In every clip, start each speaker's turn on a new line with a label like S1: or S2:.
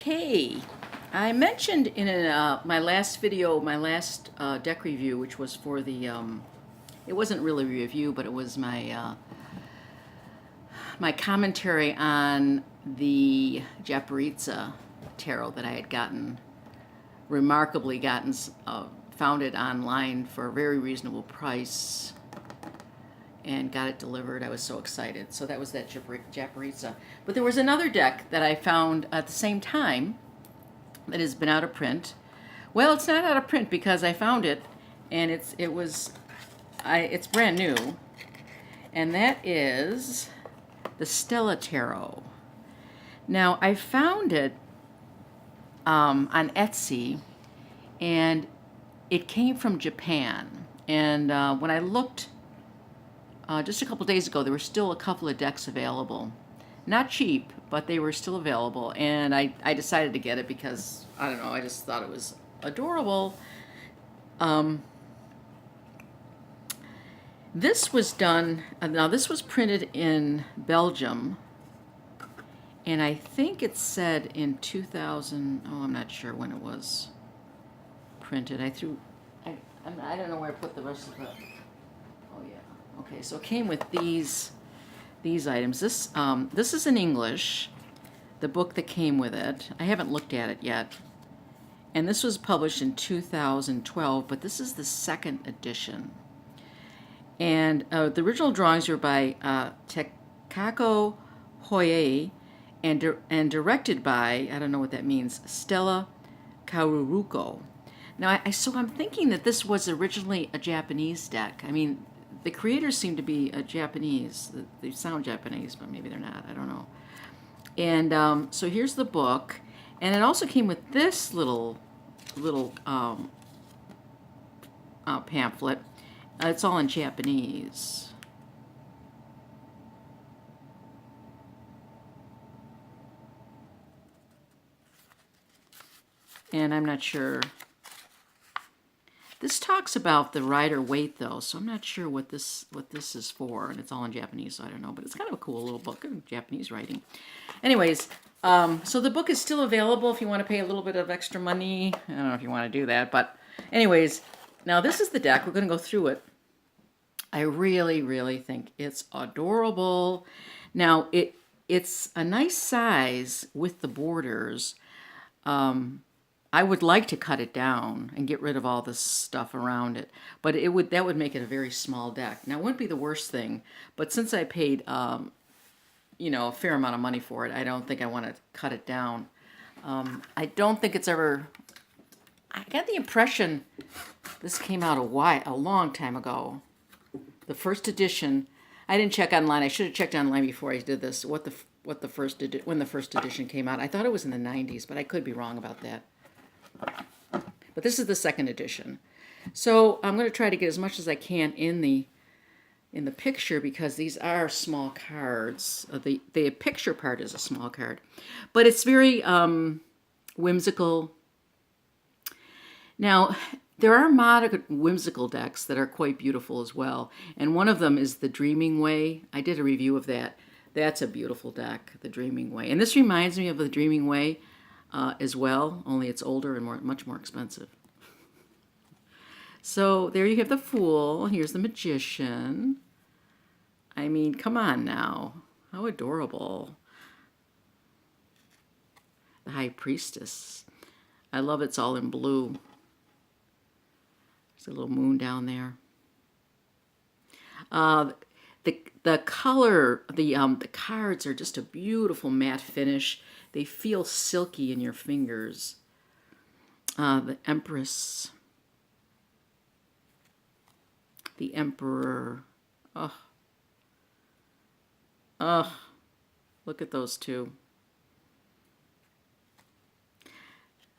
S1: Hey, I mentioned in my last video, my last deck review, which was for the, it wasn't really a review, but it was my commentary on the Japaritza tarot that I had remarkably found it online for a very reasonable price and got it delivered. I was so excited. So that was that Japaritza. But there was another deck that I found at the same time that has been out of print. Well, it's not out of print because I found it, and it's brand new, and that is the Stella Tarot. Now, I found it on Etsy, and it came from Japan. And when I looked just a couple days ago, there were still a couple of decks available. Not cheap, but they were still available. And I decided to get it because, I don't know, I just thought it was adorable. This was done, now this was printed in Belgium. And I think it said in 2000, I'm not sure when it was printed. I don't know where I put the rest of it. Oh yeah. Okay, so it came with these items. This is in English, the book that came with it. I haven't looked at it yet. And this was published in 2012, but this is the second edition. And the original drawings were by Takako Hoye and directed by, I don't know what that means, Stella Karuruko. Now, so I'm thinking that this was originally a Japanese deck. I mean, the creators seem to be Japanese. They sound Japanese, but maybe they're not. I don't know. And so here's the book, and it also came with this little pamphlet. It's all in Japanese. And I'm not sure. This talks about the Rider-Waite, though, so I'm not sure what this is for, and it's all in Japanese, so I don't know. But it's kind of a cool little book in Japanese writing. Anyways, so the book is still available if you want to pay a little bit of extra money. I don't know if you want to do that, but anyways, now this is the deck. We're going to go through it. I really, really think it's adorable. Now, it's a nice size with the borders. I would like to cut it down and get rid of all this stuff around it, but that would make it a very small deck. Now, it wouldn't be the worst thing, but since I paid a fair amount of money for it, I don't think I want to cut it down. I don't think it's ever. I got the impression this came out a long time ago. The first edition. I didn't check online. I should have checked online before I did this. When the first edition came out. I thought it was in the 90s, but I could be wrong about that. But this is the second edition. So I'm going to try to get as much as I can in the picture because these are small cards. The picture part is a small card. But it's very whimsical. Now, there are modern whimsical decks that are quite beautiful as well. And one of them is the Dreaming Way. I did a review of that. That's a beautiful deck, the Dreaming Way. And this reminds me of the Dreaming Way as well, only it's older and much more expensive. So there you have the Fool. Here's the Magician. I mean, come on now. How adorable. The High Priestess. I love it's all in blue. There's a little moon down there. The color, the cards are just a beautiful matte finish. They feel silky in your fingers. The Empress. The Emperor. Look at those two.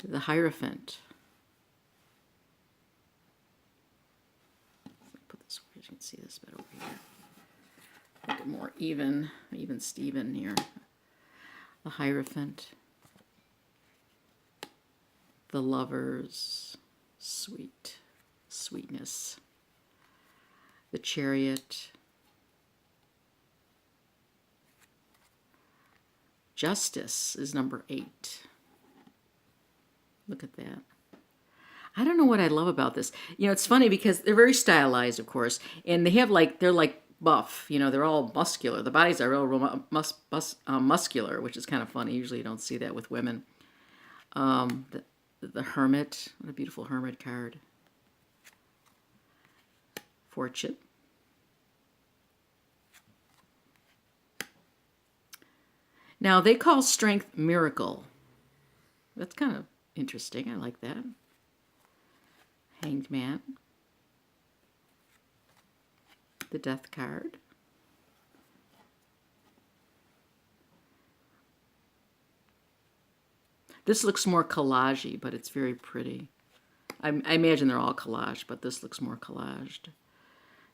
S1: The Hierophant. Let me put this where you can see this better over here. Make it more even Steven here. The Hierophant. The Lovers. Sweetness. The Chariot. Justice is number 8. Look at that. I don't know what I love about this. You know, it's funny because they're very stylized, of course, and they have like, they're like buff. You know, they're all muscular. The bodies are real muscular, which is kind of funny. Usually you don't see that with women. The Hermit. What a beautiful Hermit card. Fortune. Now, they call strength miracle. That's kind of interesting. I like that. Hanged Man. The Death card. This looks more collage-y, but it's very pretty. I imagine they're all collage, but this looks more collaged.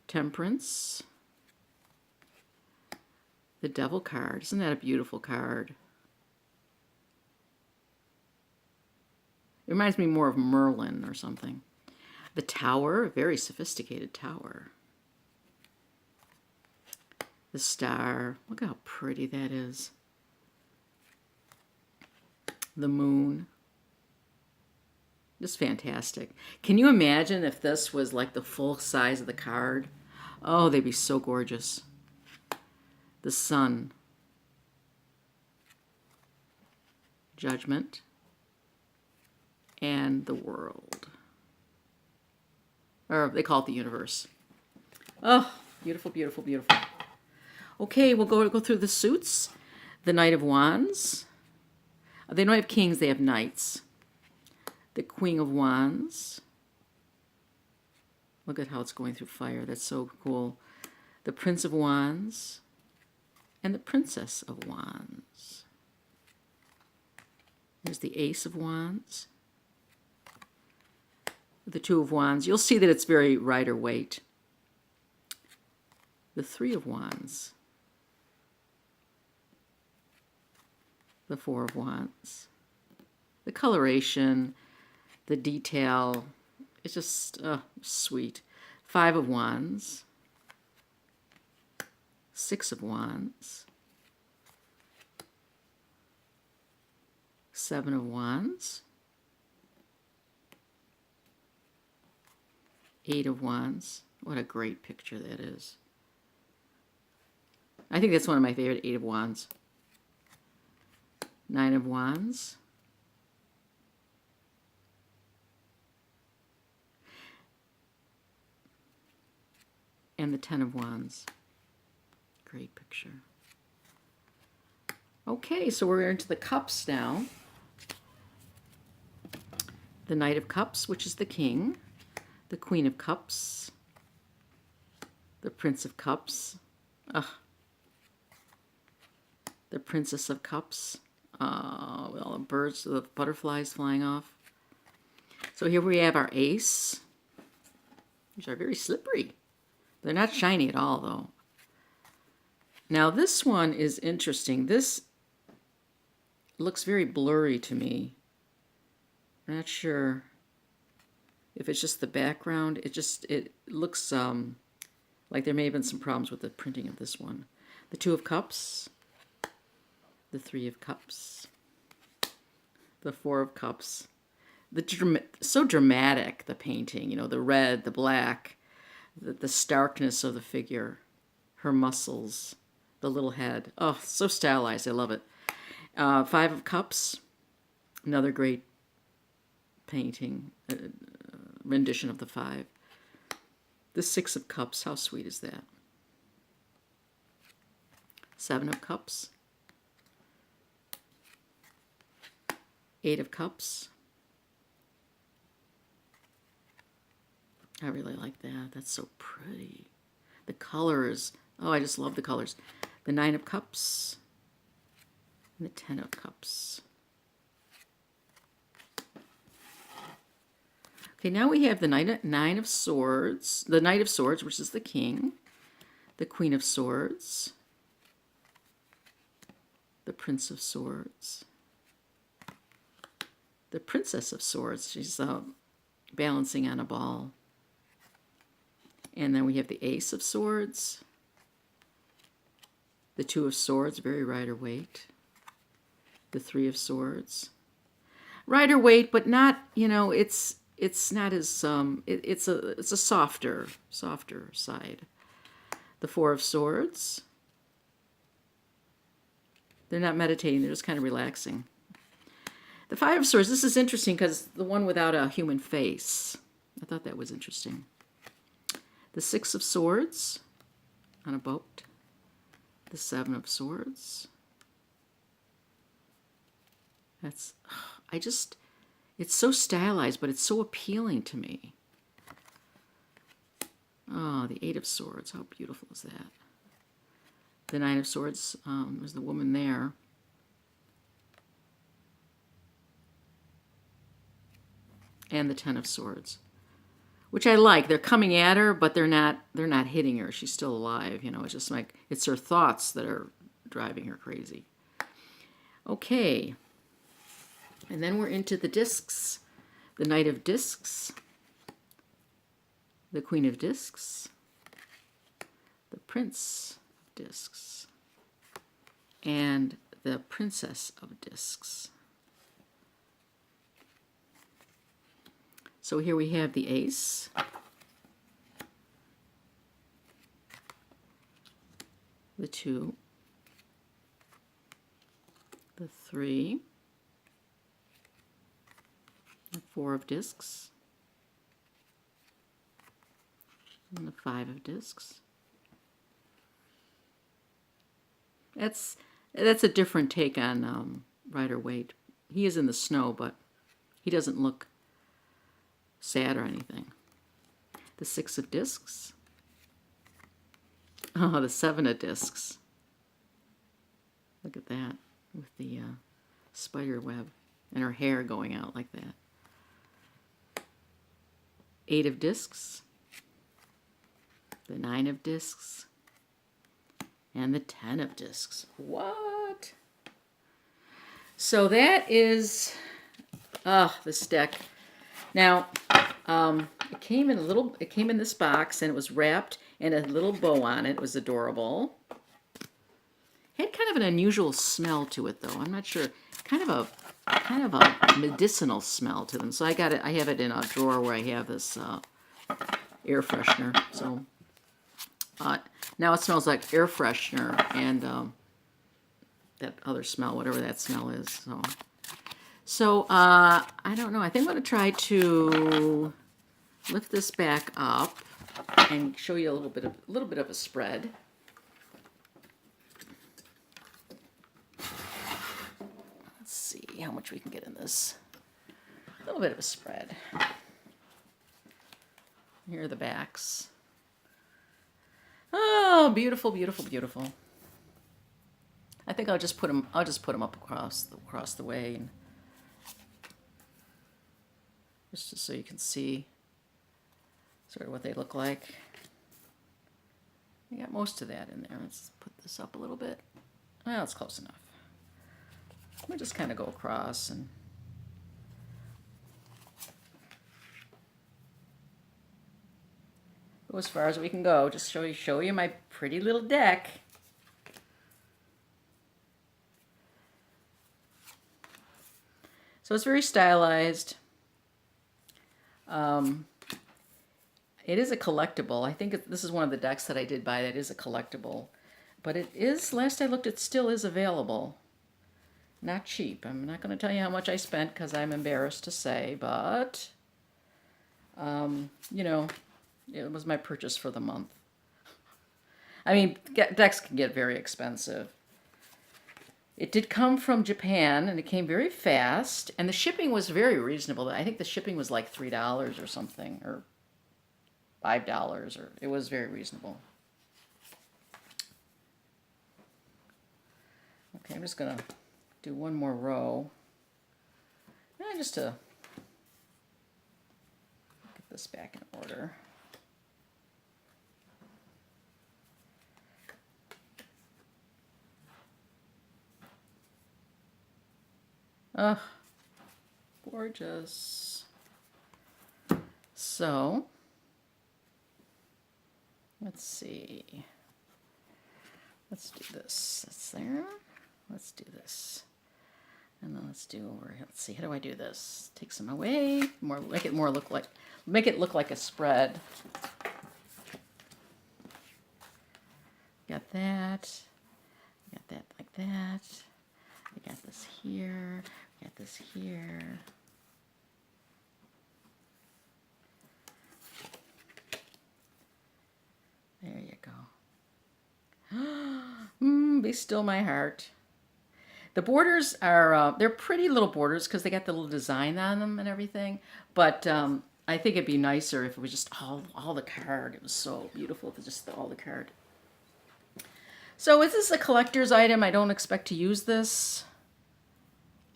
S1: Temperance. The Devil card. Isn't that a beautiful card? It reminds me more of Merlin or something. The Tower, a very sophisticated tower. The Star. Look how pretty that is. The Moon. Just fantastic. Can you imagine if this was like the full size of the card? Oh, they'd be so gorgeous. The Sun. Judgment. And the World. Or they call it the Universe. Oh, beautiful, beautiful, beautiful. Okay, we'll go through the suits. The Knight of Wands. They don't have kings, they have knights. The Queen of Wands. Look at how it's going through fire. That's so cool. The Prince of Wands. And the Princess of Wands. There's the Ace of Wands. The Two of Wands. You'll see that it's very Rider Waite. The Three of Wands. The Four of Wands. The coloration, the detail, it's just sweet. Five of Wands. Six of Wands. Seven of Wands. Eight of Wands. What a great picture that is. I think that's one of my favorite, Eight of Wands. Nine of Wands. And the Ten of Wands. Great picture. Okay, so we're into the cups now. The Knight of Cups, which is the king. The Queen of Cups. The Prince of Cups. The Princess of Cups. With all the birds, the butterflies flying off. So here we have our ace. These are very slippery. They're not shiny at all, though. Now this one is interesting. This looks very blurry to me. I'm not sure if it's just the background. It looks like there may have been some problems with the printing of this one. The Two of Cups. The Three of Cups. The Four of Cups. So dramatic, the painting. You know, the red, the black, the starkness of the figure, her muscles, the little head. Oh, so stylized. I love it. Five of Cups. Another great painting, rendition of the five. The Six of Cups. How sweet is that? Seven of Cups. Eight of Cups. I really like that. That's so pretty. The colors. Oh, I just love the colors. The Nine of Cups. And the Ten of Cups. Okay, now we have the Nine of Swords. The Knight of Swords, which is the king. The Queen of Swords. The Prince of Swords. The Princess of Swords. She's balancing on a ball. And then we have the Ace of Swords. The Two of Swords, very Rider Waite. The Three of Swords. Rider weight, but not, it's not as it's a softer side. The Four of Swords. They're not meditating, they're just kind of relaxing. The Five of Swords, this is interesting because the one without a human face. I thought that was interesting. The Six of Swords on a boat. The Seven of Swords. It's so stylized, but it's so appealing to me. Oh, the Eight of Swords, how beautiful is that? The Nine of Swords, there's the woman there. And the Ten of Swords, which I like. They're coming at her, but they're not hitting her. She's still alive. It's just like it's her thoughts that are driving her crazy. Okay. And then we're into the discs. The Knight of Discs, the Queen of Discs, the Prince of Discs, and the Princess of Discs. So here we have the Ace, the 2, the 3, the 4 of Discs, and the 5 of Discs. That's a different take on Rider-Waite. He is in the snow, but he doesn't look sad or anything. The 6 of Discs. Oh, the 7 of Discs. Look at that with the spider web and her hair going out like that. 8 of Discs. The 9 of Discs. And the 10 of Discs. What? So that is this deck. Now, it came in this box, and it was wrapped and a little bow on it. It was adorable. It had kind of an unusual smell to it, though. I'm not sure. Kind of a medicinal smell to them. So I got it. I have it in a drawer where I have this air freshener. So now it smells like air freshener and that other smell, whatever that smell is. So I don't know. I think I'm going to try to lift this back up and show you a little bit of a spread. Let's see how much we can get in this. A little bit of a spread. Here are the backs. Oh, beautiful, beautiful, beautiful. I think I'll just put them up across the way, and just so you can see sort of what they look like. I got most of that in there. Let's put this up a little bit. Well, it's close enough. We'll just kind of go across and go as far as we can go. Just show you my pretty little deck. So it's very stylized. It is a collectible. I think this is one of the decks that I did buy that is a collectible. But it is, last I looked, it still is available. Not cheap. I'm not going to tell you how much I spent because I'm embarrassed to say, but, you know, it was my purchase for the month. I mean, decks can get very expensive. It did come from Japan, and it came very fast, and the shipping was very reasonable. I think the shipping was like $3 or something, or $5, or it was very reasonable. Okay, I'm just going to do one more row. And just to get this back in order. Oh, gorgeous. So, let's see. Let's do this. That's there. Let's do this. And then let's see, how do I do this? Take some away, make it look like a spread. Got that. Got that like that. I got this here. Got this here. There you go. Be still my heart. The borders are, they're pretty little borders because they got the little design on them and everything. But I think it'd be nicer if it was just all the card. It was so beautiful if it's just all the card. So is this a collector's item? I don't expect to use this.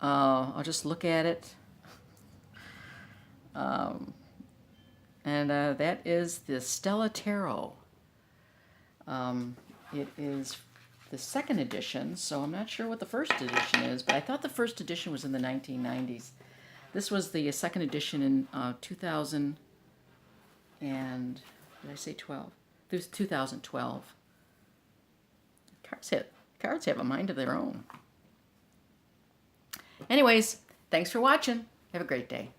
S1: I'll just look at it. And that is the Stella Tarot. It is the second edition, so I'm not sure what the first edition is, but I thought the first edition was in the 1990s. This was the second edition in 2000 and, did I say 12? It was 2012. Cards have a mind of their own. Anyways, thanks for watching. Have a great day.